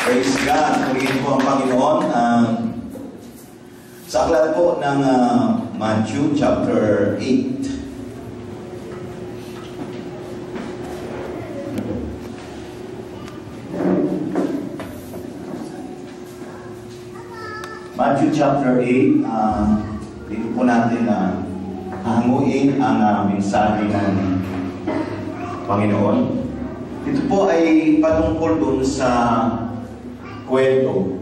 Praise God. Purihin po ang Panginoon. Sa aklat po ng Matthew chapter 8. Matthew chapter 8, dito po natin hahanguin ang mensahe ng Panginoon. Ito po ay patungkol dun sa kwento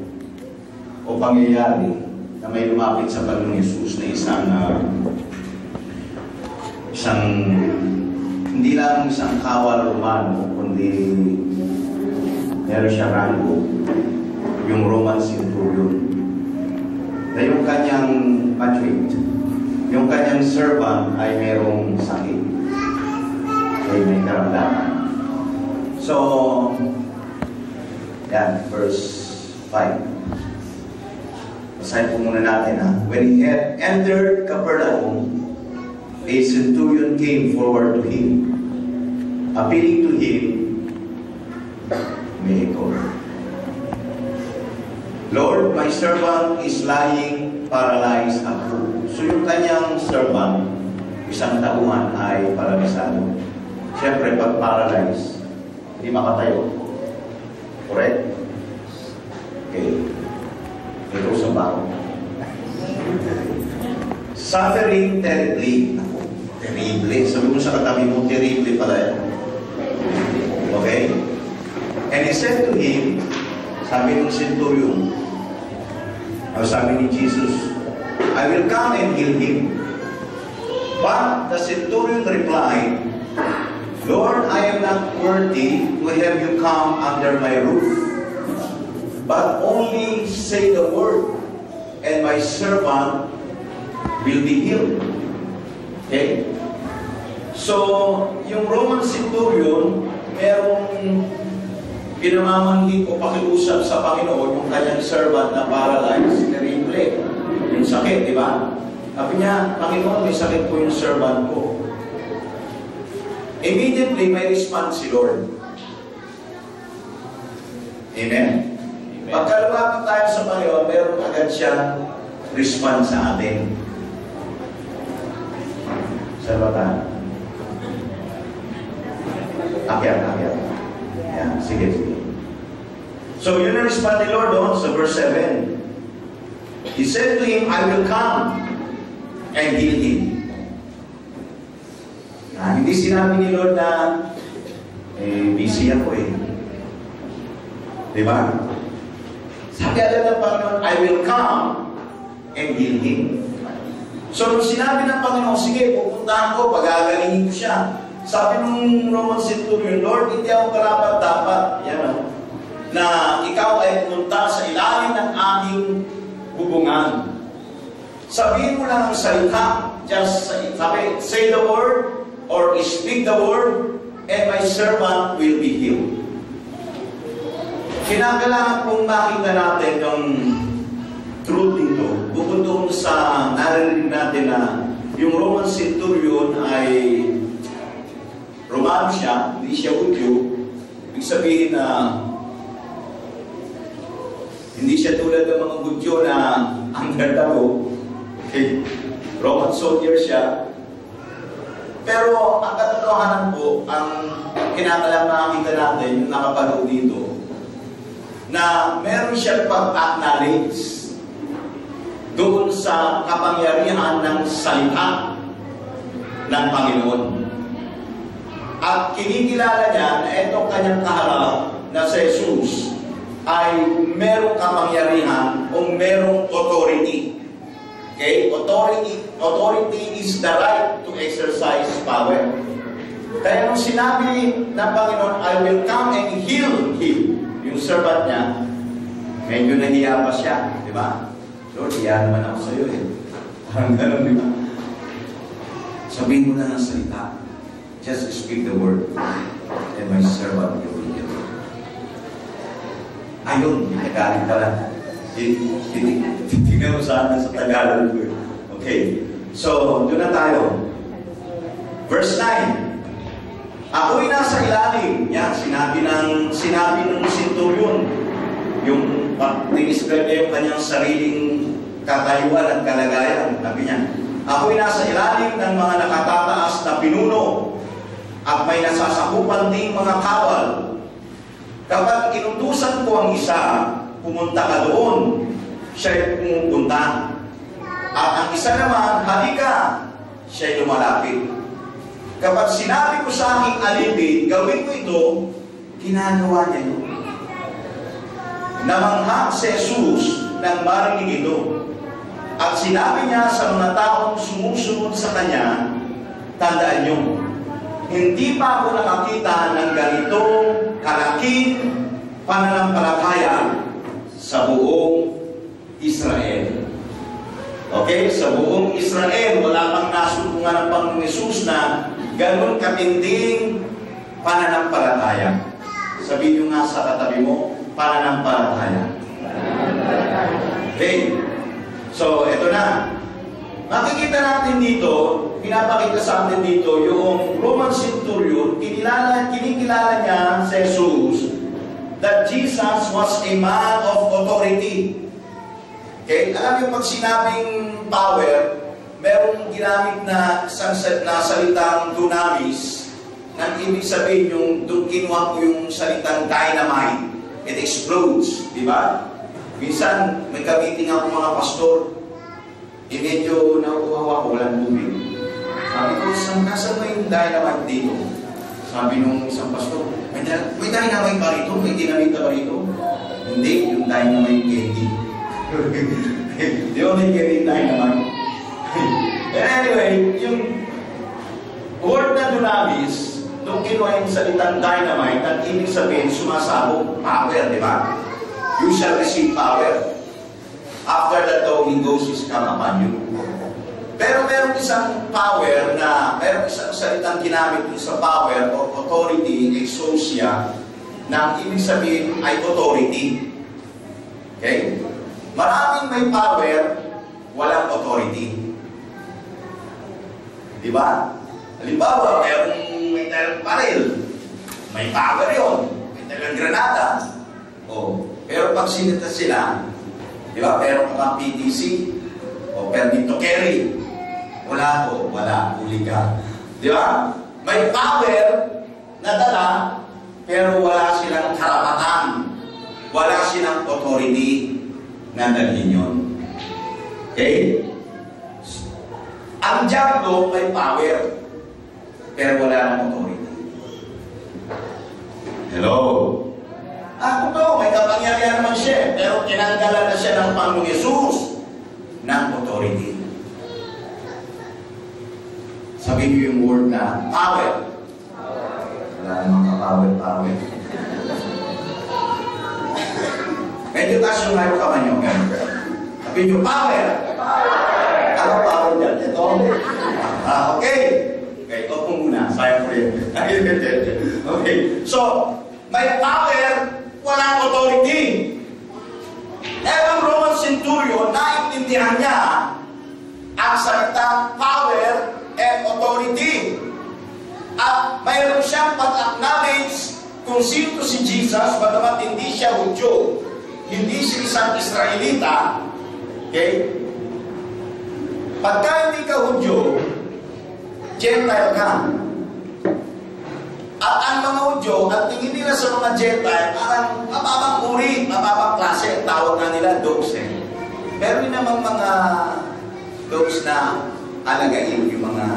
o pangyayari na may lumapit sa Panginoong Yesus na isang hindi lang isang kawal Romano, kundi meron siya rango, yung Roman centurion, na yung kanyang matwit, yung kanyang servant ay merong sakit, ay may karamdaman. So, yan, verse 5. Basahin po muna natin. When he had entered Capernaum, a centurion came forward to him, appealing to him, may he go. Lord, my servant is lying paralyzed at home. So yung kanyang servant, isang tauhan ay paralisado. Siyempre, pag paralyzed, hindi makatayo. Correct? Okay. Ito sa bako. Suffering terribly. Ako, terrible. Sabi mo sa katabi mo, terrible pala yan. Okay? And he said to him, sabi ng centurion, sabi ni Jesus, I will come and heal him. But the centurion replied, Lord, I am not worthy to have you come under my roof, but only say the word, and my servant will be healed. Okay? So, yung Roman centurion, merong pinamamanhid o pakiusap sa Panginoon yung kanyang servant na paralyzed, terrible. Yung sakit, di ba? Sabi niya, Panginoon, may sakit po yung servant ko. Immediately, may response si Lord. Amen? Pagka lumapit tayo sa Panginoon, meron agad siyang response sa atin. Sa bata. Akyat. Yan, sige. So, yun ang response ni Lord doon sa verse 7. He said to him, I will come and heal him. Hindi sinabi ni Lord na busy ako diba? Sabi agad ng Panginoon, I will come and heal him. So, nung sinabi ng Panginoon, sige, pupuntahan ko, pagagalingin ko siya. Sabi ng Roman centurion, Lord, hindi ako karapat-dapat, na ikaw ay pumunta sa ilalim ng aking bubungan. Sabihin mo lang ang salita, just say the word, or speak the word, and my servant will be healed. Kinakailangan pong makita natin yung truth dito. Bukod doon sa narinig natin na yung Roman centurion ay Romano siya, hindi siya Hudyo. Ibig sabihin na hindi siya tulad ng mga Hudyo na underdog. Okay. Roman soldier siya. Pero ang katotohanan po, ang kinakailangan makikita natin, yung nakapanood dito, na meron siyang pag-acknowledge doon sa kapangyarihan ng salita ng Panginoon. At kinikilala niya na itong kanyang kaharap na si Jesus ay merong kapangyarihan o merong authority. Okay? Authority is the right to exercise power. Kaya nung sinabi ng Panginoon, I will come and heal him, yung servant niya, medyo nahiya pa siya, di ba? Lord, hiya naman ako sa iyo Parang ganun, di ba? Sabihin mo na ng salita. Just speak the word, and my servant will be healed. Ayun, nagaling ka lang. Tingnan mo sa akin sa Tagalog. Okay. So, doon na tayo. Verse 9. Ako'y nasa ilalim. Yan, sinabi ng centurion. Yung describe niya yung kanyang sariling katayuan at kalagayan. Sabi niya, ako'y nasa ilalim ng mga nakatataas na pinuno at may nasasakupan ding mga kawal. Kapag inutusan ko ang isa, pumunta ka doon, siya'y pumupunta. At ang isa naman, halika, siya'y lumalapit. Kapag sinabi ko sa aking alipin, gawin ko ito, ginagawa niya yun. Namanghang si Jesus nang marinig ito. At sinabi niya sa mga taong sumusunod sa kanya, tandaan niyo, hindi pa ako nakakita ng ganitong kalaking pananampalataya sa buong Israel. Okay? Sa buong Israel, wala pang nasutungan ng Panginoong Jesus na ganun katinding pananampalataya. Sabihin niyo nga sa katabi mo, pananampalataya. Okay? So, ito na. Makikita natin dito, pinapakita sa atin dito, yung Roman centurion, kinikilala niya si Jesus that Jesus was a man of authority. Okay? Alam niyo, pag sinabing power, merong ginamit na salitang dunamis, nang ibig sabihin yung doon kinuha ko yung salitang dynamite. It explodes, di ba? Minsan, may gamitin ako mga pastor, medyo nauuhawa ko, walang tubig. Sabi ko, nasan mo yung dynamite dito? Sabi nung isang pastor, may dynamite ba rito? May dinamita ba rito? Hindi, yung dynamite candy. Di ba may candy dynamite? Anyway, yung word na dunamis, nung kinuha yung salitang dynamite, ang ibig sabihin, sumasabog power, di ba? You shall receive power. After that, the Holy Ghost is come upon you. Pero meron isang power na, meron isang salitang ginamit sa power or authority, exousia, na ang ibig sabihin ay authority. Okay? Maraming may power, walang authority. Di ba? Halimbawa, may talang baril. May power yun. May talang granada. O, pero pag sinita sila, di ba, pero kung PTC, o permit to carry, wala to, wala, huli ka. Di ba? May power na dala, pero wala silang karapatan. Wala silang authority na dalhin yun. Okay? Ang diablo may power, pero wala ng authority. Hello? Totoo, may kapangyarihan naman siya, pero tinanggalan na siya ng Panginoong Jesus ng authority. Sabihin niyo yung word na power. Wala namang ka-power. Medyo taas yung ngayon kamay niyo. Sabihin niyo, power. Ano power dyan? Ito? Okay. Okay, opo muna. Sayang po yun. Okay. So, may power, walang authority. Ang Roman centurion, naintindihan niya ang salitang power and authority. At mayroon siyang pag-acknowledge kung sino si Jesus, bagamat hindi siya Hudyo, hindi siya isang Israelita. Okay? Pagka hindi ka Hudyo, Gentile ka. At ang mga Hudyo, at tingin nila sa mga Gentile, parang mababang uri, mababang klase, tawag na nila dogs eh. Pero yun namang mga dogs na alagain, yung mga,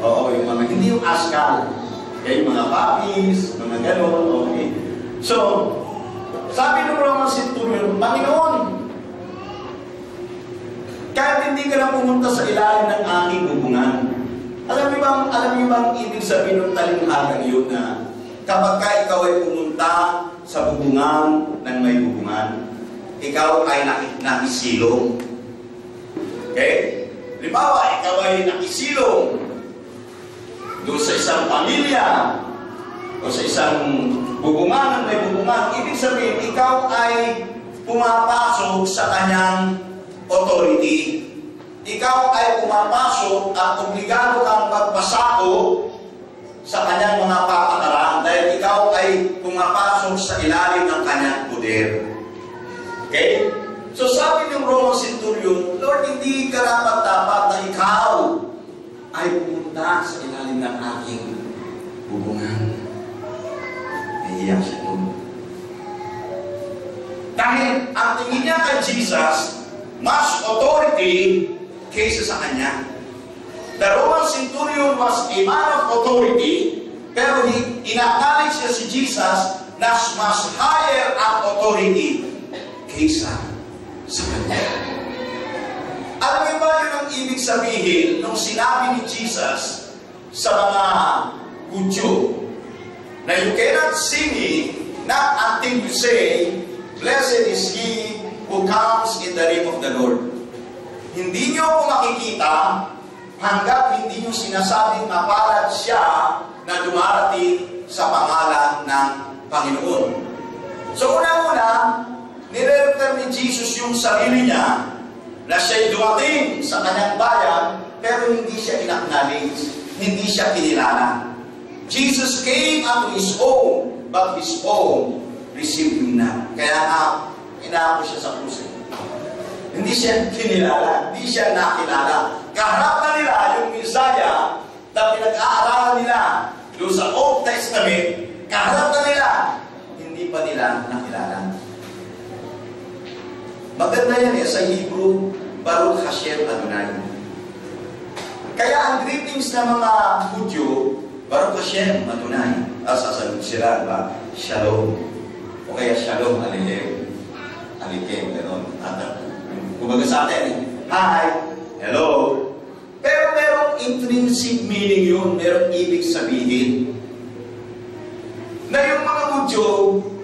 yung mga, hindi yung askal. Okay, yung mga puppies, mga gano'n, okay. So, sabi ng Roman centurion, Panginoon, kahit hindi ka na pumunta sa ilalim ng aking bubungan, alam niyo bang ibig sabihin ng talinghagang yun na kapag ka ikaw ay pumunta sa bubungan ng may bubungan, ikaw ay nakisilong. Okay? Halimbawa, ikaw ay nakisilong doon sa isang pamilya o sa isang bubungan ng may bubungan, ibig sabihin, ikaw ay pumapasok sa kanyang authority. Ikaw ay pumapasok at obligado kang magpasako sa kanyang mga patakaran dahil ikaw ay pumapasok sa ilalim ng kanyang poder. Okay? So sabi ng Roman Centurion, Lord, hindi karapat-dapat na ikaw ay pumunta sa ilalim ng aking bubungan. Nahiya siya doon. Dahil ang tingin niya kay Jesus, mas authority kaysa sa kanya. The Roman Centurion was a man of authority, pero ina-acknowledge niya si Jesus na mas higher ang authority kaysa sa kanya. Alam niyo ba yun ang ibig sabihin nung sinabi ni Jesus sa mga Hudyo na you cannot see me not until you say, blessed is he who comes in the name of the Lord. Hindi niyo ako makikita hanggat hindi niyo sinasabing mapalad siya na dumarating sa pangalan ng Panginoon. So unang-una, nire-refer ni Jesus yung sarili niya na siya'y dumating sa kanyang bayan pero hindi siya in-acknowledge, hindi siya kinilala. Jesus came unto his own, but his own received him not. Kaya nga, inaako siya sa krus. Hindi siya kinilala, hindi siya nakilala. Kaharap na nila yung Messiah na pinag-aaralan nila doon sa Old Testament, kaharap na nila, hindi pa nila nakilala. Maganda yan sa Hebrew, Baruch Hashem Adonai. Kaya ang greetings ng mga Hudyo, Baruch Hashem Adonai. Sasagot sila, ba? Shalom. O kaya Shalom Aleichem. Aleichem, gano'n. Kumbaga sa atin, hi, hello. Pero merong intrinsic meaning yun, merong ibig sabihin. Na yung mga Hudyo,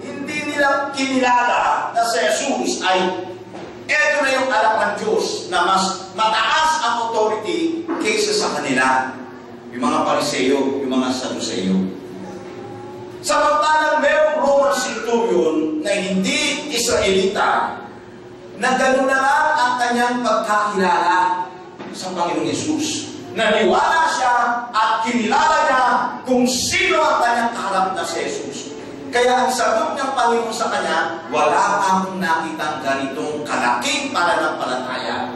hindi nilang kinilala na si Jesus ay eto na yung anak ng Diyos na mas mataas ang authority kaysa sa kanila. Yung mga Pariseo, yung mga Saduceo. Samantalang merong Roman Centurion na hindi Israelita na gano'n na lang ang kanyang pagkakilala sa Panginoong Yesus. Naniwala siya at kinilala niya kung sino ang kanyang kaharap na si Jesus. Kaya ang sagot ng Panginoon sa kanya, wala akong nakitang ganitong kalaking pananampalataya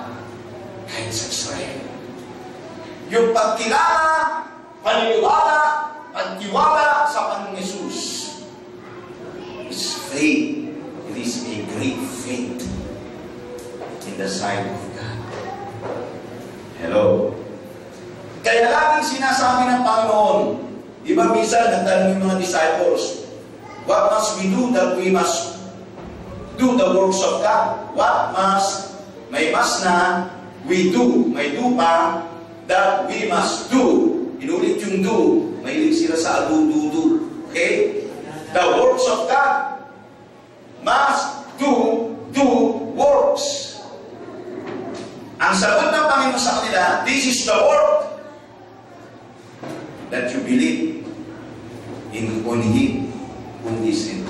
kahit sa Israel. Yung pagkilala, paniniwala, pagtiwala sa Panginoong Yesus is faith. It is a great faith in the sight of God. Hello. Kaya laging sinasabi ng Panginoon, di ba minsan nagtanong yung mga disciples, what must we do that we must do the works of God? What must, may must na, we do, may do pa, that we must do. Inulit yung do. Mahilig sila sa do. Okay? The works of God must do works. Ang sagot ng Panginoon sa kanila, this is the work that you believe in on Him whom He sent.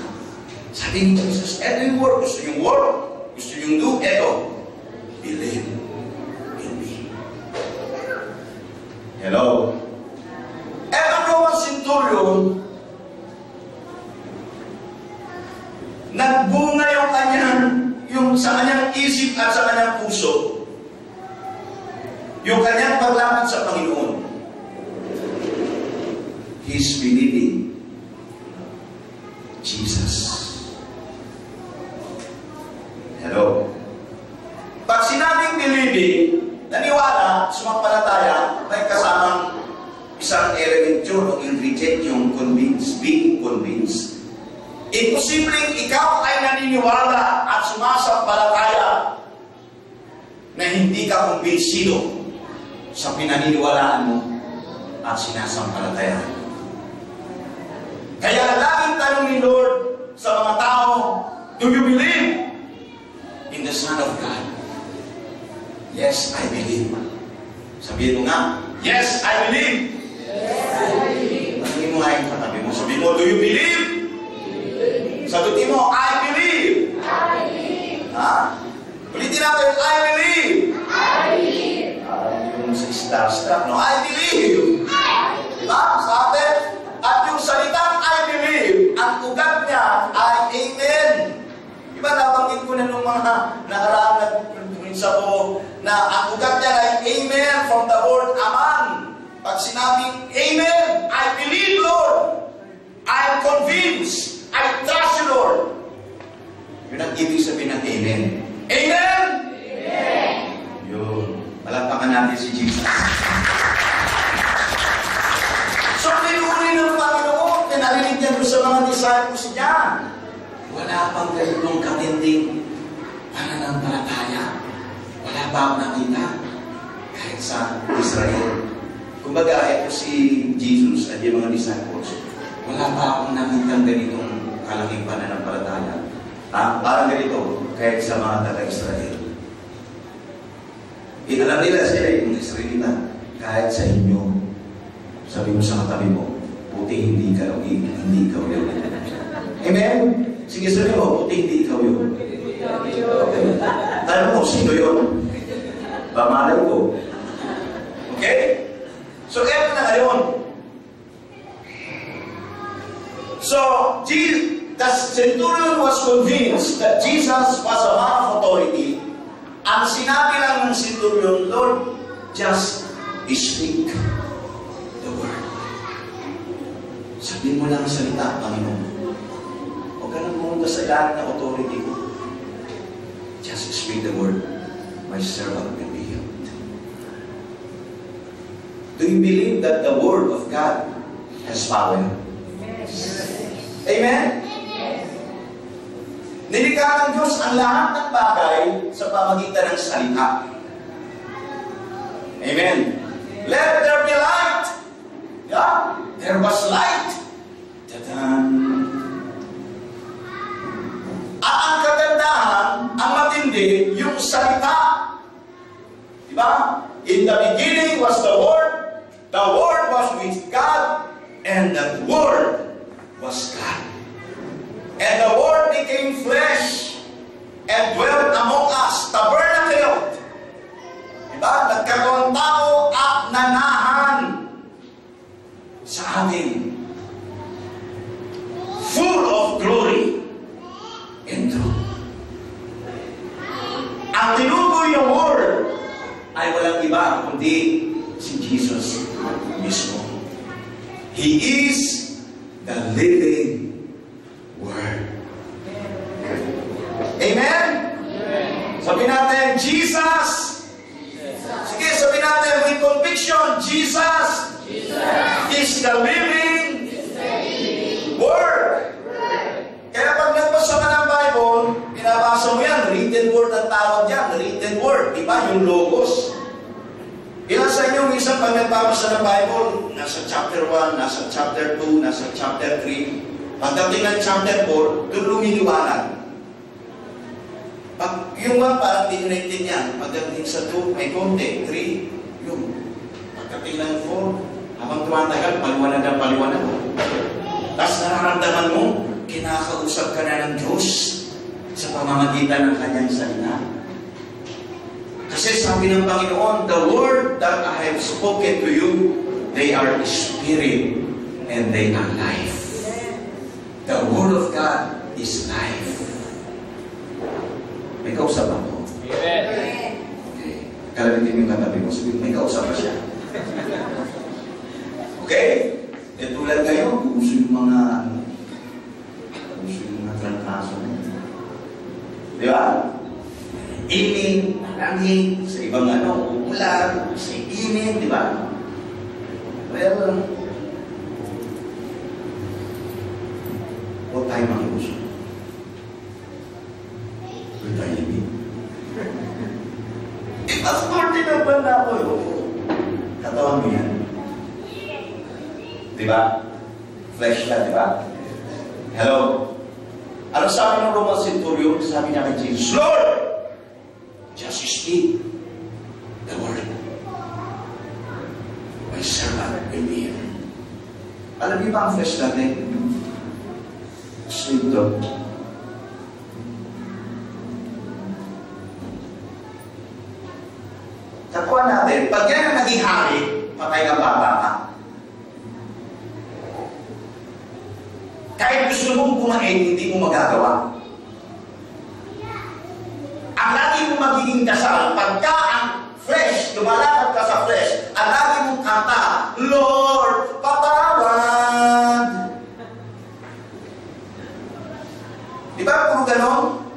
Sabi ni Jesus, eto yung work. Gusto yung work, gusto yung do, eto. Believe in me. Hello? Eto Roman Centurion, nagbunga yung sa kanyang isip at sa kanyang puso, yung kanyang paglapit sa Panginoon. He's believing Jesus. Hello? Pag sinabing believing, naniwala, sumampalataya, may kasamang isang element yun o ingredient yung convinced, being convinced. Imposibleng ikaw ay naniniwala at sumasampalataya na hindi ka kumbinsido sa pinaniniwalaan mo at sinasampalatayaan. Kaya laging tanong ni Lord sa mga tao, do you believe in the Son of God? Yes, I believe. Sabihin mo nga, yes, I believe. Yes, I believe. Sabihin mo nga yung katabi mo. Sabihin mo, do you believe? Sagutin mo, I believe. I believe. Ha? Ulitin natin, I believe. I believe. Yung sa starstruck, no? I believe. Diba? Sa atin, na nung mga nakaraang nagprinsa ko na ang ugat niya ay Amen from the word Aman. Pag sinabing Amen, I believe, Lord. I am convinced. I trust you, Lord. Yun ang ibig sabihin ng Amen. Amen? Amen. Yun. Palakpakan natin si Jesus. So, pinuli ng Panginoon, pinarinig niya doon sa mga disciples niya. Wala pang ganitong katinding pananampalataya. Wala pa akong nakita kahit sa Israel. Kumbaga, ito si Jesus at yung mga disciples, wala pa akong nakitang ganitong kalaking pananampalataya. Parang ganito, kahit sa mga taga-Israel. Alam nila sila yung Israelita, kahit sa inyo, sabi mo sa katabi mo, puti hindi ikaw yun. Amen? Sige, sabi mo, puti hindi ikaw yun. Okay. Tanong mo, sino yun? Pamalay ko. Okay? So, eto na ngayon. So, the centurion was convinced that Jesus was a man of authority. Ang sinabi lang ng centurion, Lord, just speak the word. Sabihin mo lang ang salita, Panginoon. Huwag ka nang pumunta sa ilalim ng authority ko. Just speak the word. My servant will be healed. Do you believe that the word of God has power? Yes. Amen? Yes. Nilikha ng Diyos ang lahat ng bagay sa pamagitan ng salita. Amen. Let there be light. Yeah? There was light. Tadan. At ang kagandahan, ang matindi, yung salita. Diba? In the beginning was the Word was with God, and that Word was God. And the Word became flesh and dwelt among us, tabernacled. Diba? Nagkaroon tao at nanahan sa atin. Full of glory and truth. Ang tinukoy ng Word ay walang iba kundi si Jesus mismo. He is the living Word. Amen? Sabi natin, Jesus. Sige, sabi natin with conviction, Jesus is the living Word. Kaya pag nagbasa ka ng Bible, pinabasa mo yan, written word ang tawag yan, written word, di ba? Yung logos. Ilan sa inyo, minsan pag nagbabasa ng Bible, nasa chapter 1, nasa chapter 2, nasa chapter 3, pagdating ng chapter 4, doon lumiliwanag. Pag yung 1, parang di naiintindihan. Pagdating sa 2, may konti, 3, yung. Pagdating ng 4, habang tumatagal, paliwanag. Tapos nararamdaman mo, kinakausap ka na ng Diyos sa pamamagitan ng kanyang salita. Kasi sabi ng Panginoon, the word that I have spoken to you, they are spirit and they are life. The word of God is life. May kausap ako. Okay. Kalamitin yung katabi mo. Sabi, may kausap pa siya. Okay? E tulad kayo, gusto yung mga trangkaso. Di ba? Init, langit, sa ibang ulan, sa init, di ba? Well, huwag tayo makiuso. Huwag tayo libig. Pastor, tinaban na ako. Katawan mo yan. Di ba? Flesh na, di ba? Hello? Ano sabi ng Roman Centurion? Sabi niya kay Jesus, Lord, just speak the word. My servant will be here. Alam niyo ba ang flesh natin? Sleep to. Takuan natin, pag yan ang naging hari, patay ka bata ka. Kahit gusto mong kumain, hindi mo magagawa. ang lagi mong magiging dasal, pagka ang flesh, lumalakad ka sa flesh, ang lagi mong kanta, Lord, patawad. Di ba puro ganon?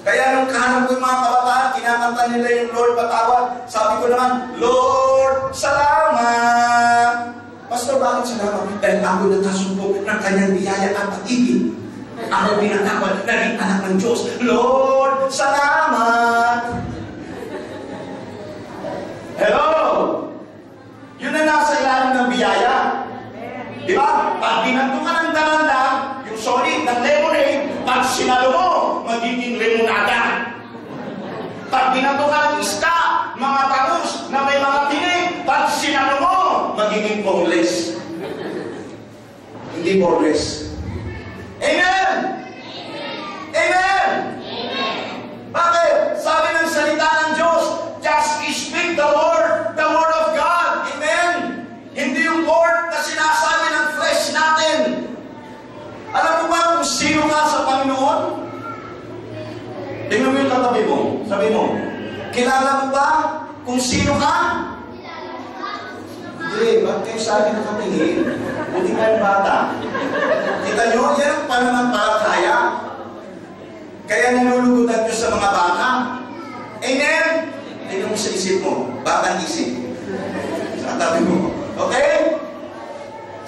Kaya nung kahanap ko yung mga kabataan, kinakanta nila yung Lord, patawad. Sabi ko naman, Lord, salamat. Pastor, bakit salamat? Dahil ako nagkasumpok ng kanyang biyaya at pag-ibig. Ako pinatawad, naging anak ng Diyos. Lord, salamat. Hello? Yun na nasa ilalim ng biyaya. Di ba? Pag binanto ka ng dalandan, yung solid ng lemonade, pag sinalo mo, magiging limonada. Pag binanto ka ng iska, mga tagus na may mga tinig, pag sinalo mo, magiging boneless. Hindi boneless. Amen! Amen! Bakit? Sabi ng salita ng Diyos, just speak the word of God. Amen? Hindi yung word na sinasabi ng flesh natin. Alam mo ba kung sino ka sa Panginoon? Tingnan mo yung katabi mo. Sabi mo, kilala mo ba kung sino ka? Hindi, ba't kayo sa akin nakatingin? Buti ka yung bata. Kita nyo, yan ang pananampalataya. Kaya nalulugutan nyo sa mga bata. Amen? Tingnan mo sa isip mo. Batang isip. Sa katabi mo. Okay?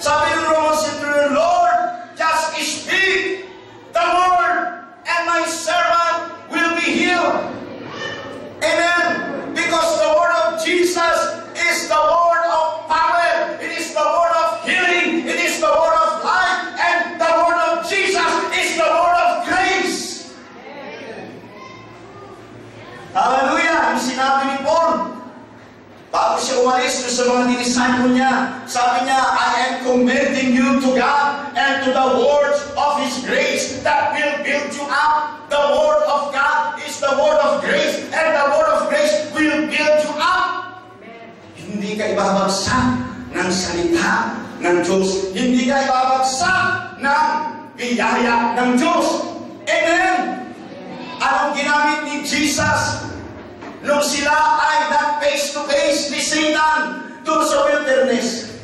Sabi ng Romans 8, Lord, just speak the word and my servant will be healed. Amen? Because the word of Jesus is the word of power. It is the word of healing. It is the word of life. And the word of Jesus is the word of grace. Hallelujah! Yung sinabi ni Paul, bago siya umalis sa mga dinisciple niya, sabi niya, I am commending you to God and to the words of His grace that will build you up. The word of God is the word of grace, and the word of grace will build you up. Hindi ka ibabagsak ng salita ng Diyos. Hindi ka ibabagsak ng biyaya ng Diyos. Amen? Anong ginamit ni Jesus nung sila ay nag-face-to-face ni Satan doon sa wilderness?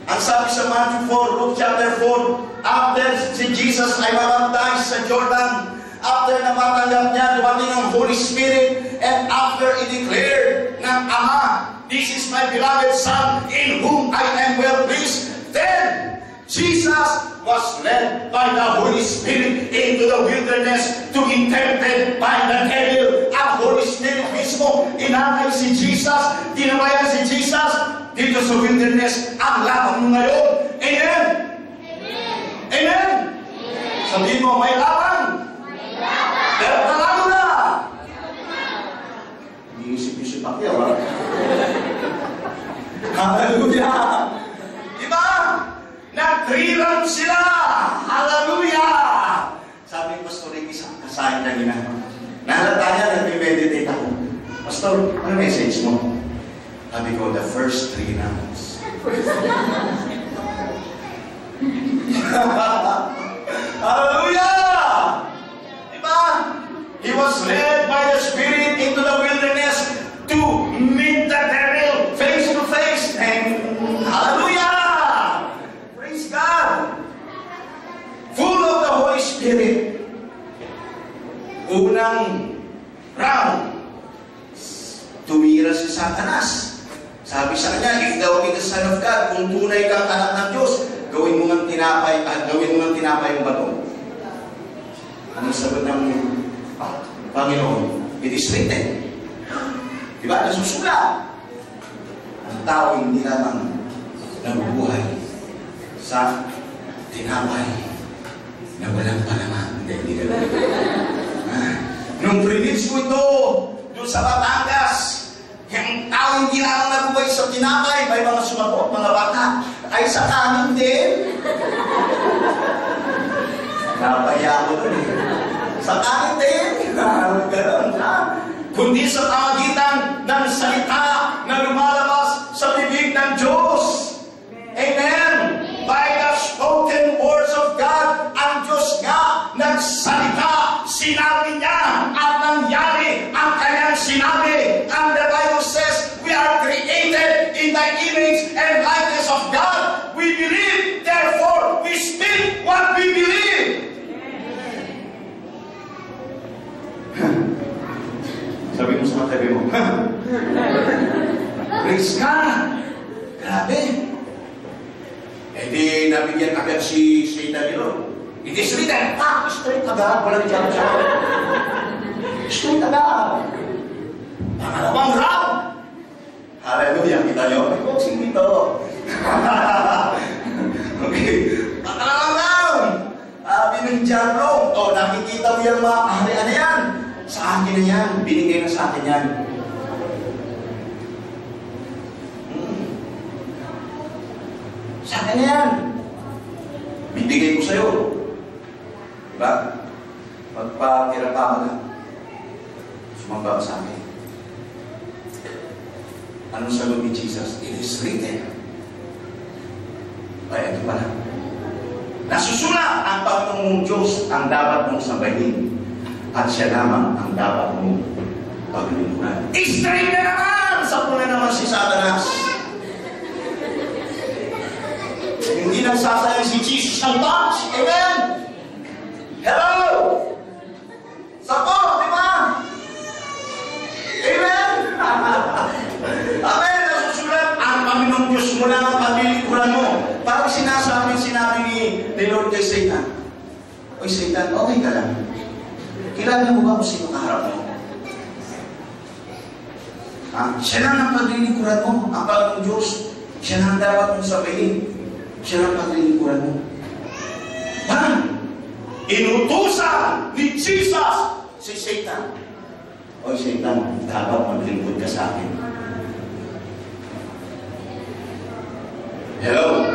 Ang sabi sa Matthew 4, Luke chapter 4, after si Jesus ay mabaptize sa Jordan, after na matanggap niya, dumating ang Holy Spirit, and after i-declare ng Ama, this is my beloved Son, in whom I am well pleased, then Jesus was led by the Holy Spirit into the wilderness to be tempted by the devil. Ang Holy Spirit mismo, inakay si Jesus, tinabayan si Jesus dito sa wilderness. Ang laban mo ngayon. Amen? Amen? Amen? Sabihin mo, may laban. Pero panalo na. Iisip-isip ako yan, ha? Hallelujah! Diba? Nag-3 rounds sila! Hallelujah! Sabi ni Pastor Ricky sa kasahin kanina, nahalata niya, nag-meditate ako. Pastor, ano message mo? Sabi ko, the first 3 rounds. Hallelujah! Diba? He was led by the Spirit into the wilderness to meet the devil face to face. And hallelujah! Praise God! Full of the Holy Spirit. Unang round, tumira si Satanas. Sabi sa kanya, if thou be the Son of God, kung tunay kang anak ng Diyos, gawin mo ng tinapay yung bato. Anong sagot ng Panginoon? It is written. Diba? Nasusulat. Ang tao hindi lamang nabubuhay sa tinapay na walang palaman. Hindi gano'n. Nung privilege ko ito, doon sa Batangas, yung tao hindi lamang nabubuhay sa tinapay, may mga sumagot, mga bata, ay sa kanin din. Napaya ko doon eh. Sa kanin din. Gano'n ha? Kundi sa pamagitan ng salita na lumalabas sa bibig ng Diyos. Amen? By the spoken words of God, ang Diyos nga nagsalita, sinabi niya at nangyari. Sabi mo sa katabi mo, praise God! Grabe! Eh di, nabigyan agad si Satan yun. It is written, straight agad. Walang dyan siya. Straight agad. Pangalawang round. Hallelujah, kita nyo. May boxing dito. Okay. Pangalawang round. Binang Diablo. Nakikita mo yung mga kaharian na yan. Sa akin na yan. Binigay na sa akin yan. Sa akin na yan. Bibigay ko sa'yo. Diba? Magpatira pa ako na. Sumamba ka sa akin. Anong sagot ni Jesus? It is written. Ay, ito pala. Nasusulat ang Panginoong Diyos ang dapat mong sambahin at siya lamang ang dapat mong paglilingkuran. Straight na naman! Sa puna naman si Satanas. Hindi nagsasayang si Jesus ng touch. Amen? Hello! Sapo, di ba? Amen? Amen! Nasusulat ang Panginoong Diyos mo lang ang paglilingkuran mo. Parang sinabi ni Lord kay Satan. Oy Satan, okay ka lang. Kilala mo ba kung sino kaharap mo? Siya lang ang paglilingkuran mo. Ang Panginoong Diyos, siya lang ang dapat mong sabihin. Siya lang ang paglilingkuran mo. Inutusan ni Jesus si Satan. Oy Satan, dapat maglingkod ka sa akin. Hello?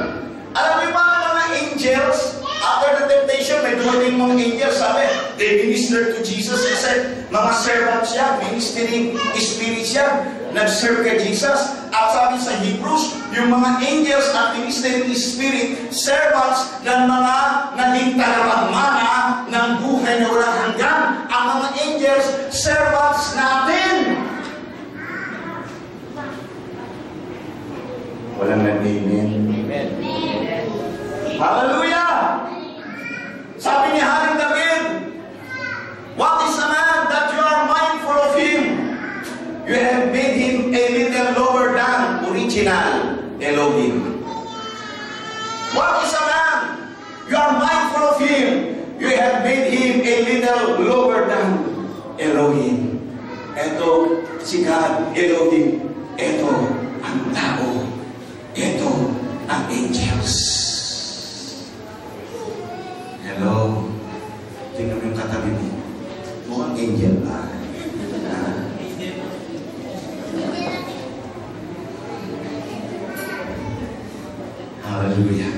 Alam mo ba ang mga angels? After the temptation, may dumating mga angels, sabi, they minister to Jesus. Kasi mga servants yan, ministering spirits yan, nag-serve kay Jesus. At sabi sa Hebrews, yung mga angels at ministering spirit, servants ng mga naging tagapagmana ng buhay na walang hanggan. Ang mga angels, servants natin. Walang nag-amen. Hallelujah! Sabi ni Haring David, what is a man that you are mindful of him? You have made him a little lower than original Elohim. What is a man? You are mindful of him. You have made him a little lower than Elohim. Ito si God, Elohim. Ito ang tao. Ito ang angels. Hello. Tingnan mo yung katabi mo. Mukhang angel ba? Hallelujah.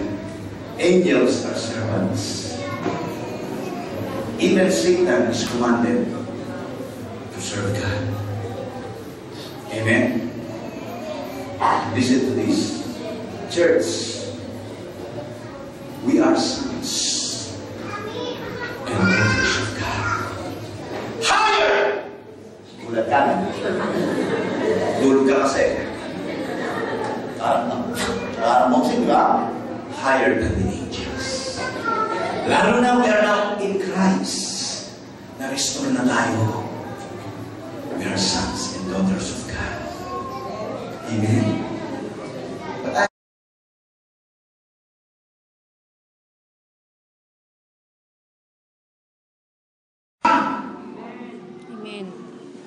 Angels are servants. Even Satan is commanded to serve God. Amen? Listen to this. Church, we are sons and daughters of God. Higher! Ulat ka na. Tulog ka kasi. Parang boxing, di ba? Higher than the angels. Lalo na we are now in Christ. Na-restore na tayo. We are sons and daughters of God. Amen.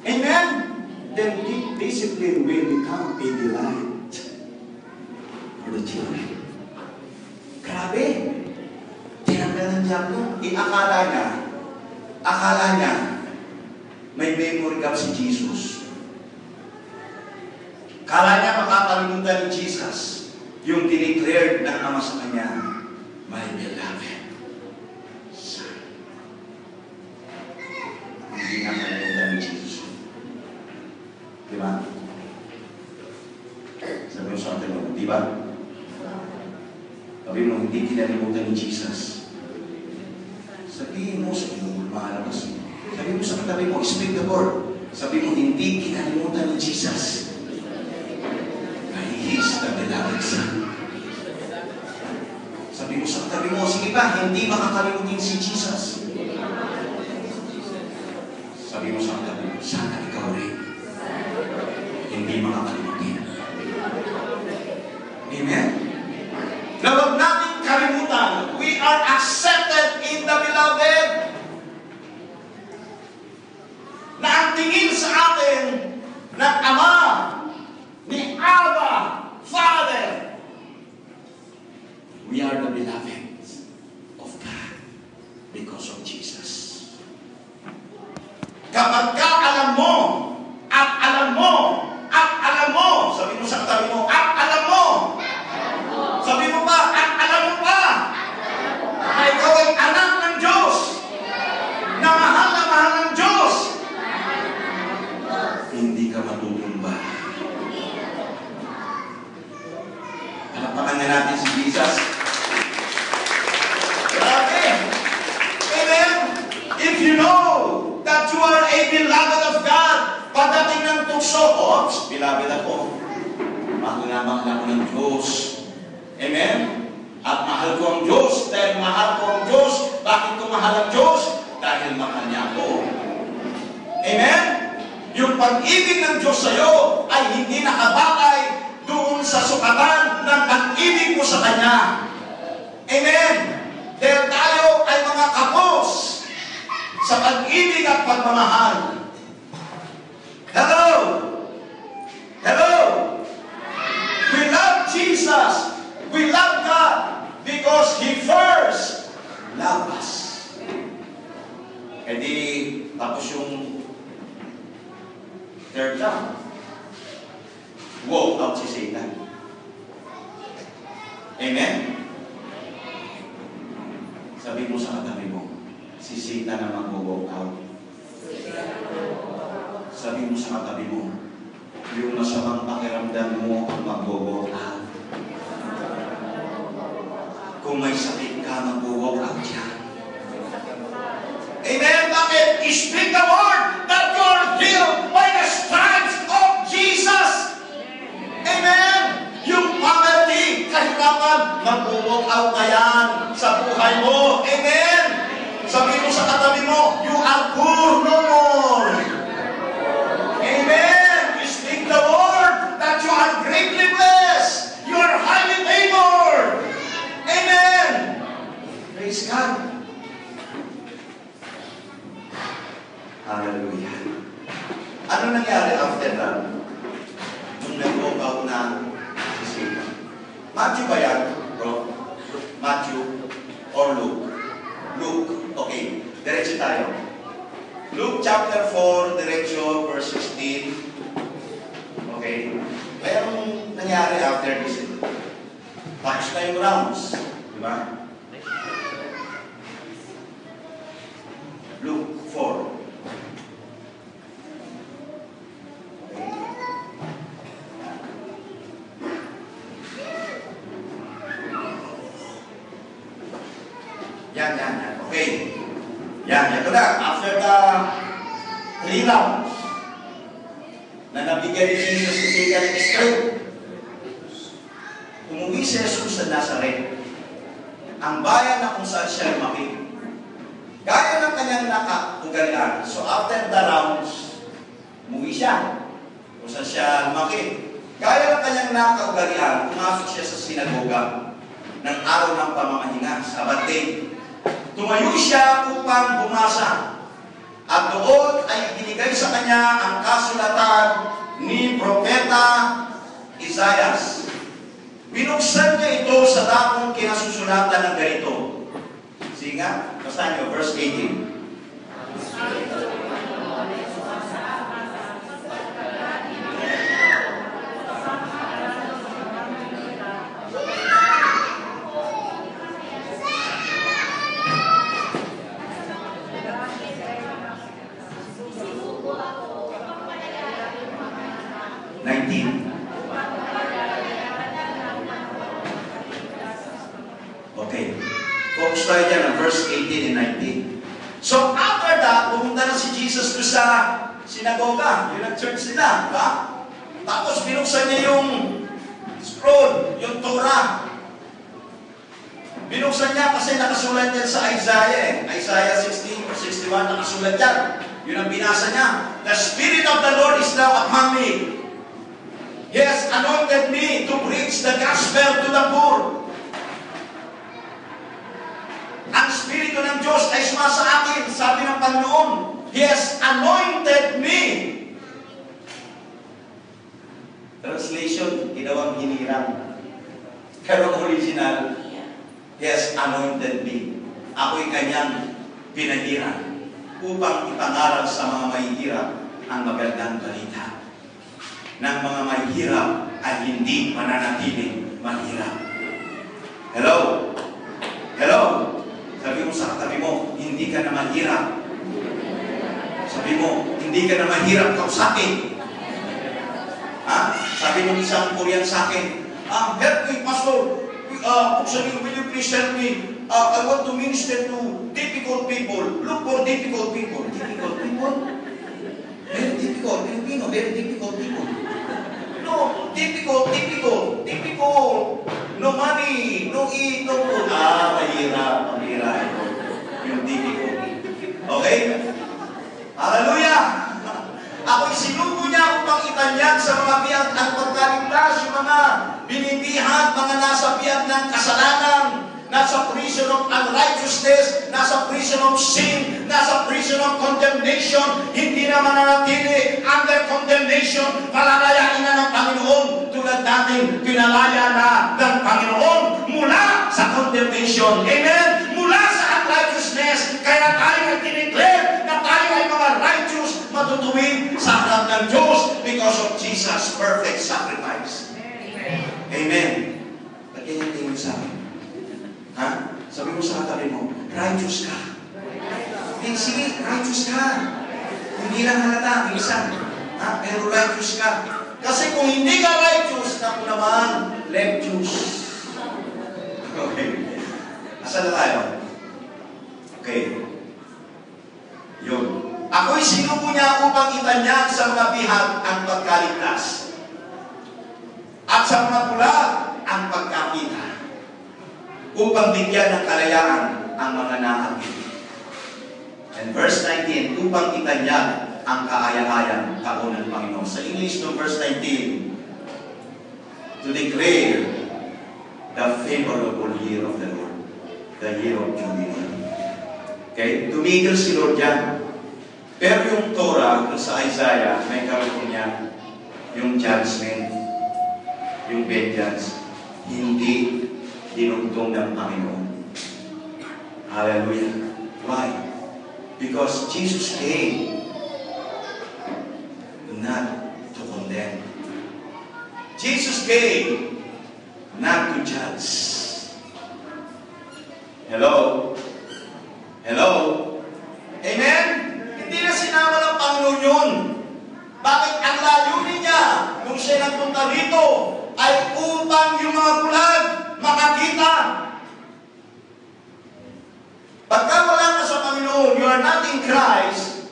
Amen? Then discipline will become a delight for the children. Grabe! Tinanggal ng Diablo. Akala niya, may memory card si Jesus. Akala niya makakalimutan ni Jesus yung dineclared ng Ama sa kanya, my beloved Son. Hindi nga kalimutan ni Jesus. Diba? Sabi mo sa atin mo, diba? Sabi mo, hindi kinalimutan ni Jesus. Sabihin mo sa inyo, mahalabas mo. Sabi mo sa katabi mo, speak the word. Sabi mo, hindi kinalimutan ni Jesus. He is the beloved Son. Sabi mo sa katabi mo, sige pa, hindi makakalimutin si Jesus. Sabi mo sa katabi mo, sana ikaw rin. hindi makakalimutin. Amen? Na huwag natin kalimutan, we are accepted in the beloved. Na ang tingin sa atin ng Ama, ni Abba, Father, we are the beloved of God because of Jesus. Kapag ka alam mo, at alam mo, at alam mo, sabi mo sa katabi mo, at alam mo, sabi mo pa, at alam mo pa, na ikaw ay anak ng Diyos, na mahal ng Diyos, hindi ka matutumba. Palapakan na natin si Jesus. Grabe! Amen? If you know that you are a beloved of God, pagdating ng tukso, oops, beloved ako, mahal na mahal ako ng Diyos. Amen? At mahal ko ang Diyos. Dahil mahal ko ang Diyos. Bakit ko mahal ang Diyos? Dahil mahal niya ako. Amen? Yung pag-ibig ng Diyos sa'yo ay hindi nakabatay doon sa sukatan ng pag-ibig mo sa Kanya. Amen? Dahil tayo ay mga kapos sa pag-ibig at pagmamahal. Hello? Hello? We love Jesus. We love God because He first loved us. E di, tapos yung third time, walk out si Satan. Amen? Sabi mo sa katabi mo, si Satan na mag-walk out. Sabi mo sa katabi mo, yung masamang pakiramdam mo ang mag-walk out. Kung may sakit ka, mag-walk out yan. Amen? Bakit? Speak the word that you are healed by the stripes of Jesus. Amen? Yung poverty, kahirapan, mag-walk out na yan sa buhay mo. Amen? Sabi mo sa katabi mo, you are poor no more. Amen? Speak the word that you are greatly blessed. You are highly favored. Amen? Praise God. Hallelujah. Ano nangyari after that? Nung nag-walk out na si Satan. Matthew ba yan, bro? Matthew or Luke? Luke. Okay. Diretso tayo. Luke chapter 4, diretso, verse 16. Okay. Mayroong nangyari after this. Tapos na yung rounds. Diba? Luke 4. Yan. Okay. Yan, ito na. After the 3 rounds na nabigyan ni Jesus si Satan ng strength, umuwi si Jesus sa Nazaret, ang bayan na kung saan siya lumaki. Gaya ng kanyang nakakugalian. So after the rounds, umuwi siya kung saan siya lumaki. Gaya ng kanyang nakakugalian, pumasok siya sa sinagoga ng araw ng pamamahinga, Sabbath day. Tumayo siya upang bumasa. At doon ay binigay sa kanya ang kasulatan ni Propeta Isaias. Binuksan niya ito sa dakong kinasusulatan ng ganito. Sige nga, basahin niyo, verse 18. Okay. Focus tayo dyan ang verse 18 and 19. So after that, pumunta na si Jesus doon sa sinagoga. Yun ang church nila. Diba? Tapos binuksan niya yung scroll, yung Torah. Binuksan niya kasi nakasulat yan sa Isaiah. Isaiah 60 or 61, nakasulat yan. Yun ang binasa niya. The Spirit of the Lord is now upon me. He has anointed me to preach the gospel to the poor. Ang Espiritu ng Diyos ay sumasa akin, sabi ng Panginoon. He has anointed me. Translation, ginawang hinirang. Pero original, He has anointed me. Ako'y kanyang pinahirang upang ipangaral sa mga mahihirap ang magandang balita. Ng mga mahihirap ay hindi mananatiling mahirap. Hello? Hello? Sabi mo sa katabi mo, hindi ka na mahirap. Sabi mo, hindi ka na mahirap kausapin. Ha? Sabi mo isang Korean sa akin, help me, Pastor. Sabi mo, will you please help me? I want to minister to difficult people. Look for difficult people. Difficult people? Very difficult. Filipino, very difficult people. No, difficult. No money, no eat, no food. Mahirap ito. Yung difficult. Okay? Hallelujah! Ako'y sinugo niya upang itanyag sa mga biyag at pagkaligtas, yung mga binibihan, mga nasa biyag ng kasalanan, nasa prison of unrighteousness, nasa prison of sin, nasa prison of condemnation, hindi na mananatili under condemnation, palalayain na ng Panginoon tulad natin pinalaya na ng Panginoon mula sa condemnation. Amen? Mula sa unrighteousness, kaya tayo ay tineclare na tayo ay mga righteous, matutuwid sa harap ng Diyos because of Jesus' perfect sacrifice. Amen. Lagyan yung tingin sa akin. Ha? Sabi mo sa katabi mo, righteous ka. Sige, righteous ka. Hindi lang halata, minsan. Ha? Pero righteous ka. Kasi kung hindi ka righteous, naku naman, leptious. Okay. Asan na tayo? Okay. Yun. Ako'y sinugo niya upang itanyag sa mga bihag ang pagkaligtas. At sa mga bulag ang pagkakita. Upang bigyan ng kalayaan ang mga naakit. And verse 19, upang itanyag ang kaaya-ayang taon ng Panginoon. Sa English no verse 19, to declare the favorable year of the Lord, the year of Jubilee. Okay? Tumigil si Lord yan. Pero yung Torah, sa Isaiah, may karoon niya yung judgment, yung vengeance, hindi dinugtong ng Panginoon. Hallelujah. Why? Because Jesus came not to condemn. Jesus came not to judge. Hello? Hello? Amen? Hindi na sinama ng Panginoon yun. Bakit ang layunin niya kung siya nagpunta rito ay upang yung mga bulag makakita. Pagka wala ka sa Panginoon, you are not in Christ,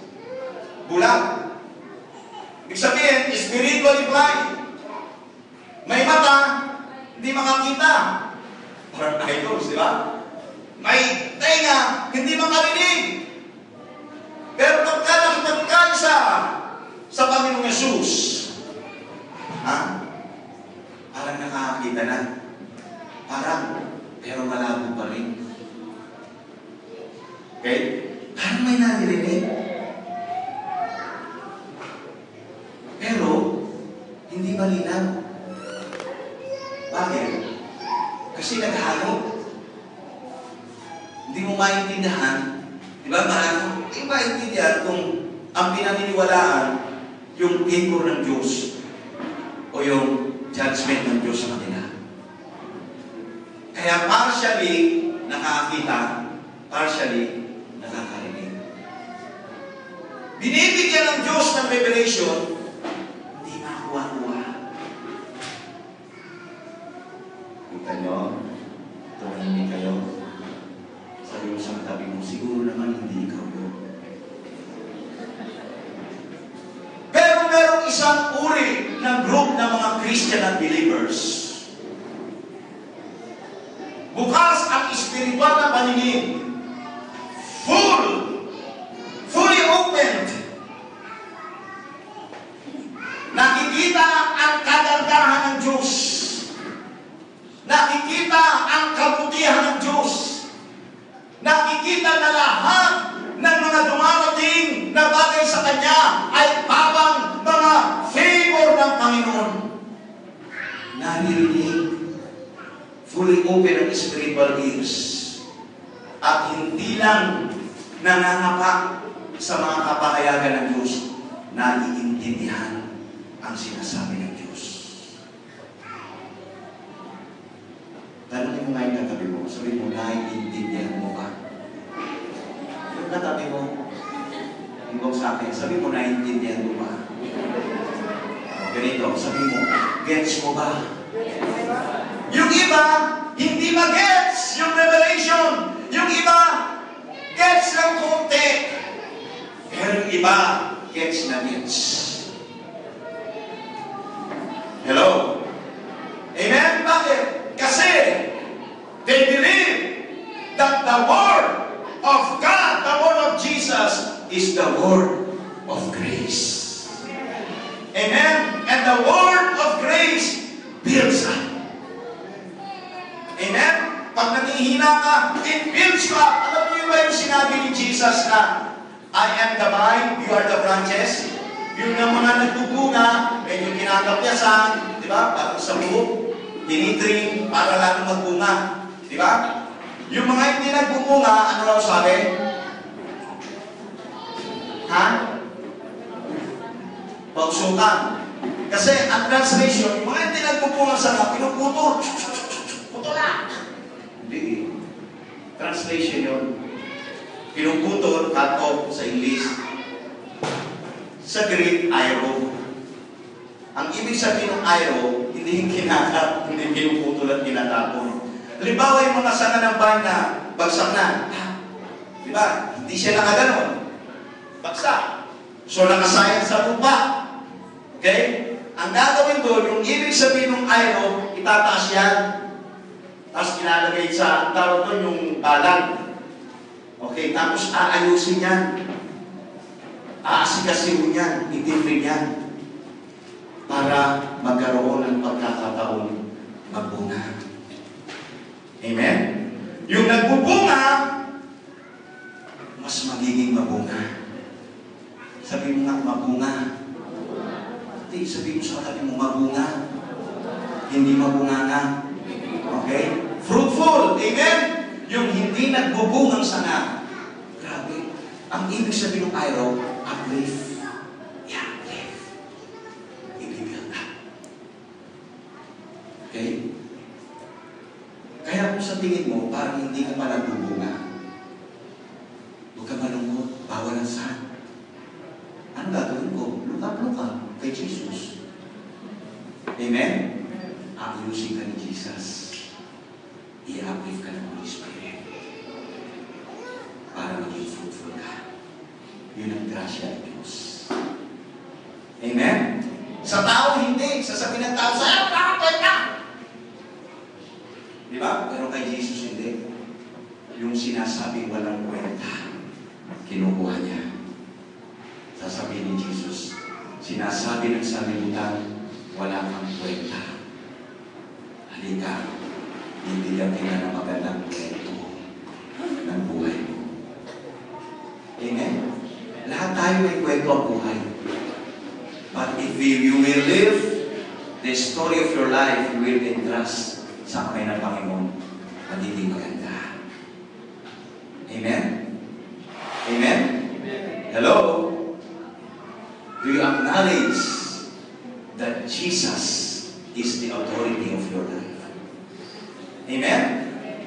bulag. Ibig sabihin, spiritually blind. May mata, hindi makakita. Or idols, di ba? May tenga, hindi makarinig. Pero pagka nakipagkansa sa Panginoong Yesus, parang nakakakita na. Parang, pero malabo pa rin. Okay? Parang may naririnig. Pero, hindi malinaw. Bakit? Kasi naghalo. Hindi mo maintindihan. Di ba? Hindi mo maintindihan kung ang pinaniniwalaan yung favor ng Diyos o yung judgment ng Diyos sa kanila. Kaya partially nakakita, partially nakakarinig. Binibigyan ng Diyos ng revelation, hindi makuha-kuha. Kita nyo, tumahimik kayo. Sabi mo sa katabi mo, siguro naman hindi ikaw yun. Pero merong isang uri ng group ng mga Christian at believers. Bukas ang espiritual na paningin. Fully opened. Nakikita ang kagandahan will open ang spiritual ears. At hindi lang nangangapak sa mga kapahayagan ng Diyos, naiintindihan ang sinasabi ng Diyos. Tanongin mo nga yung katabi mo. Sabi mo, naiintindihan mo ba? Yung katabi mo, ibang sa akin, sabi mo, naiintindihan mo ba? O, ganito, sabi mo, gets mo ba? Yung iba, hindi ma-gets yung revelation. Yung iba, gets lang konti. Pero yung iba, gets na gets. Hello? Amen? Bakit? Kasi, they believe that the Word of God, the Word of Jesus, is the Word of grace. Amen? And the Word of grace builds up. Amen? Pag nangihina ka, it builds you up. Alam niyo ba yung sinabi ni Jesus na, I am the vine, you are the branches? Yung mga nagbubunga, medyo kinakapyasan, di ba? Parang sa buhok, tinitrim para lalo magbunga. Di ba? Yung mga hindi nagbubunga, ano raw sabi? Ha? Pausukan. Kasi ang translation, yung mga hindi nagbubunga sa pinuputol. Putola! Hindi. Translation yun. Pinuputol, cut off sa English. Sa Greek, aero. Ang ibig sabihin ng aero, hindi yung kinakat, hindi pinuputol at kinatapon. Halimbawa yung mga sanga ng bahay na bagsak na. Di ba? Hindi siya nakaganon. Bagsak. So nakasayang sa lupa. Okay? Ang gagawin doon, yung ibig sabihin ng aero, itataas yan. Tapos kinalagay sa tawag doon yung balang. Okay? Tapos aayusin yan. Aasikasihin yan. Itipin yan. Para magkaroon ng pagkakataon magbunga. Amen? Yung nagbubunga, mas magiging mabunga. Sabi mo nga, mabunga. Hindi, sabi mo sa katabi mo, mabunga. Hindi mabunga nga. Okay? Fruitful. Amen? Yung hindi nagbubungang sanga. Grabe. Ang ibig sabihin ng aero, uplift. Yeah, uplift. I-build up. Okay? Kaya kung sa tingin mo, parang hindi ka pa nagbubunga, huwag ka malungkot, bawal ang saan. Ano gagawin ko? Look up kay Jesus. Amen? Ayusin ka ni Jesus. I-uplift ka ng Holy Spirit para maging fruitful ka. Yun ang grasya ng Diyos. Amen? Sa tao, hindi. Sasabihin ng tao, sa'yo, nakakapit ka! Di ba? Pero kay Jesus, hindi. Yung sinasabing walang kwenta, kinukuha niya. Sasabihin ni Jesus, sinasabi ng sanlibutan, wala kang kwenta. Halika, bibigyan kita ng magandang kwento ng buhay mo. Amen? Lahat tayo may kwento ang buhay. But if you will live the story of your life, you will entrust sa kamay ng Panginoon, magiging maganda. Amen? Amen? Hello? Do you acknowledge that Jesus is the authority of your life? Amen?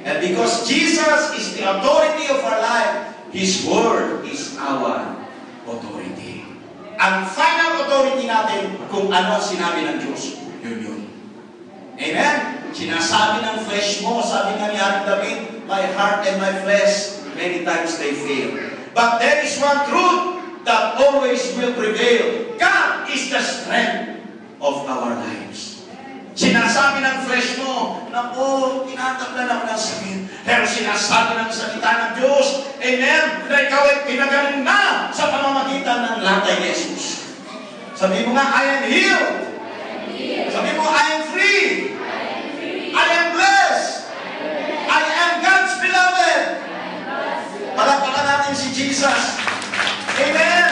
And because Jesus is the authority of our life, His Word is our authority. Ang final authority natin kung ano sinabi ng Diyos, yun. Amen? Sinasabi ng flesh mo, sabi nga ni Haring David, my heart and my flesh, many times they fail. But there is one truth that always will prevail. God is the strength of our lives. Sinasabi ng flesh mo, naku, tinatablan ako ng sakit. Pero sinasabi ng salita ng Diyos, amen, na ikaw ay pinagaling na sa pamamagitan ng latay ni Jesus. Sabi mo nga, I am healed. Sabi mo, I am free. I am blessed. I am God's beloved. Palakpakan natin si Jesus. Amen.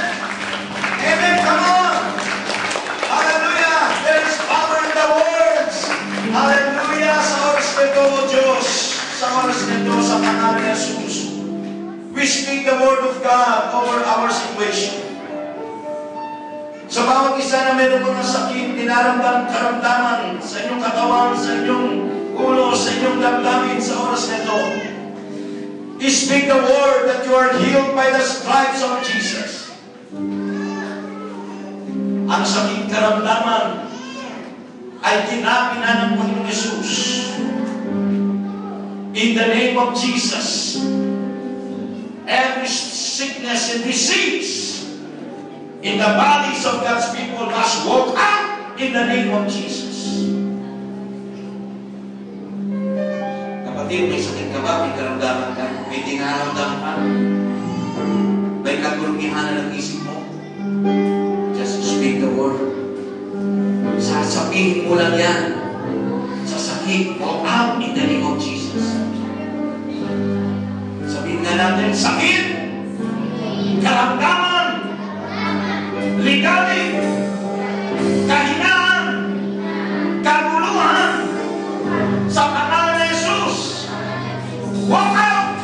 Amen. Come on. Hallelujah. There is power in the words. Hallelujah. Sa oras na ito, Diyos. speak the Word of God over our situation. Sa bawat isa na meron mga sakit, dinaramdam, karamdaman sa inyong katawan, sa inyong ulo, sa inyong damdamin sa oras na ito, speak the Word that you are healed by the stripes of Jesus. Ang sakit karamdaman ay tinabi na ng Panginoong Jesus. In the name of Jesus, every sickness and disease in the bodies of God's people must walk out in the name of Jesus. Kapatid, may sakit ka ba? May karamdaman ka? May tinaramdaman ka? May kaguluhan na ng isip mo? Just speak the Word. Sasabihin mo lang yan. Sa sakit, walk out in the name of Jesus. Sabihin nga natin, sakit, karamdaman, ligalig, kahinaan, kaguluhan, sa pangalan ni Jesus, walk out!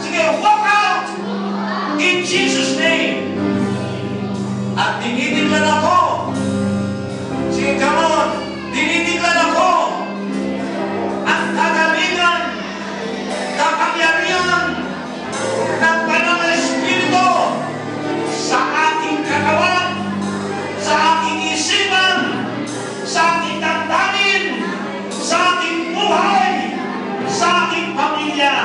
Sige, walk out! In Jesus' name. At dinidiglan ako. Sige, come on. Dinidiglan ako. Ang kagalingan, kapangyarihan ng Banal na Espiritu sa aking katawan, sa aking isipan, sa aking damdamin, sa aking buhay, sa aking pamilya,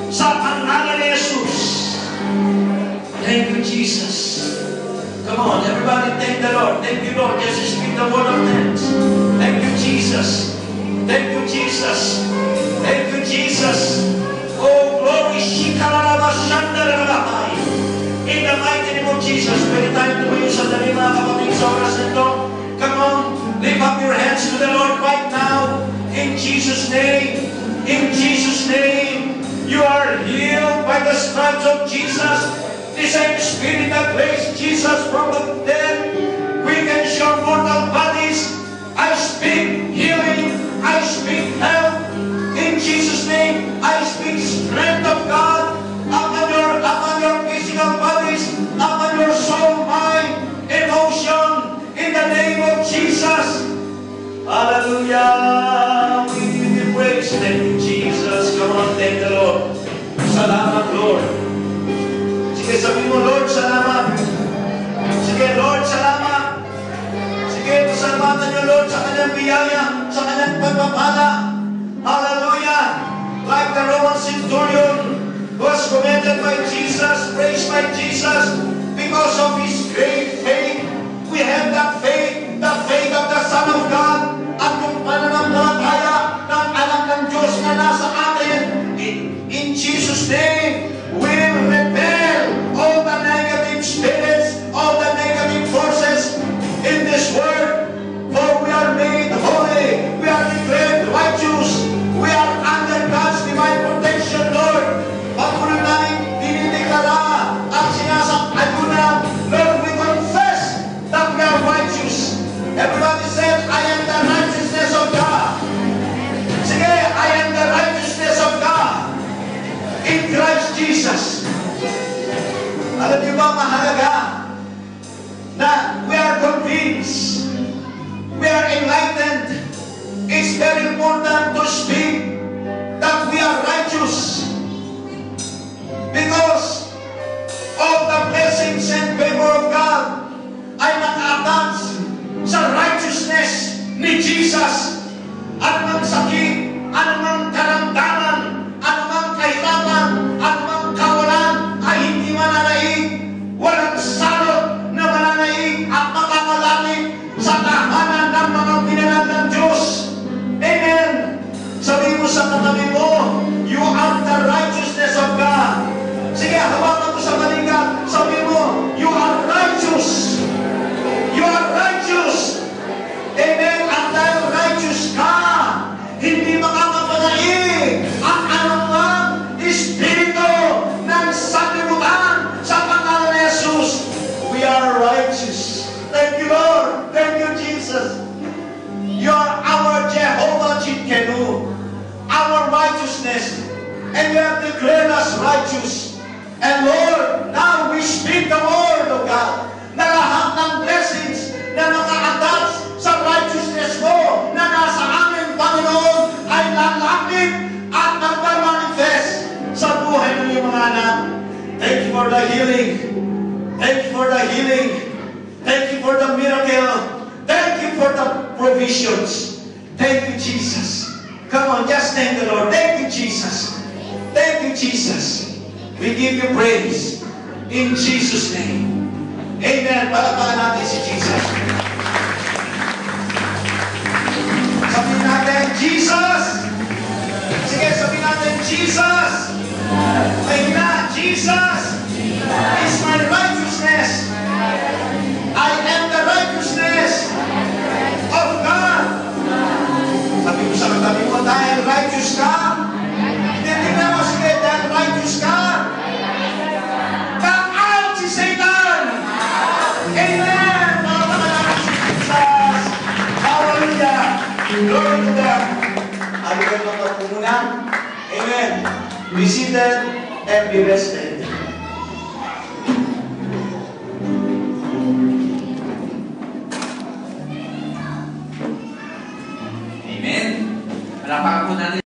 sa pangalan ni Jesus. Thank you, Jesus. Come on, everybody, thank the Lord. Thank you, Lord. Just speak the word of thanks. Thank you, Jesus. Thank you, Jesus. Thank you, Jesus. Oh, glory. In the mighty name of Jesus, pwede tayo tumayo sa dali mga kapatid sa oras nito. Come on, lift up your hands to the Lord right now. In Jesus' name. In Jesus' name. You are healed by the stripes of Jesus. The same Spirit that raised Jesus from the dead quickens your mortal bodies. I speak healing. I speak health. In Jesus' name, I speak strength of God upon your physical bodies, upon your soul, mind, emotion. In the name of Jesus. Hallelujah. We give you praise. Thank you, Jesus. Come on, thank the Lord. Salamat, Lord. Sige, sabi mo, Lord, salamat. Sige, Lord, salamat. Sige, pasalamatan niyo, Lord, sa kanyang biyaya, sa kanyang pagpapala. Hallelujah. Like the Roman centurion who was commended by Jesus, praised by Jesus, because of his great faith. We have that faith, the faith of the Son of God, at yung pananampalataya ng anak ng Diyos na nasa atin. In Jesus' name, we will repel all the negative spirits, all the negative forces in this world. For we are made holy, we are declared righteous, we are under God's divine protection, Lord. Patuloy namin dinideklara at sinasang-agunan, Lord, we confess that we are righteous. Everybody said, I am the righteousness of God. Sige, I am the righteousness of God in Christ Jesus. Alam niyo ba, mahalaga na we are convinced, we are enlightened. It's very important to speak that we are righteous because of the blessings and favor of God ay naka-attach sa righteousness ni Jesus. Anumang sakit, anumang karamdaman, anumang kahirapan, anumang kawalan ay hindi mananaig. Walang salot na mananaig at makakalalim sa tahanan ng mga pinanal ng Diyos. Amen. Sabi mo sa katabi mo, you are the righteousness of God. Sige, hawakan mo sa balikat. Sabi mo, you are righteous. You are righteous. Amen. At dahil righteous ka, hindi makakapanaig for the healing. Thank you for the healing. Thank you for the miracle. Thank you for the provisions. Thank you, Jesus. Come on, just thank the Lord. Thank you, Jesus. Thank you, Jesus. We give you praise. In Jesus' name. Amen. Palakpakan natin si Jesus. Sabihin natin, Jesus! Sige, sabihin natin, Jesus! Ayun na, Jesus is my righteousness. I am the righteousness of God. Sabi mo sa katabi mo, dahil righteous ka. Tingnan mo, sige, dahil righteous ka. Come out si Satan! Amen! Jesus! Hallelujah! Glory to God! Hallelujah mga po muna. Amen! Be seated and be rested. Amen. Palakpakan po natin.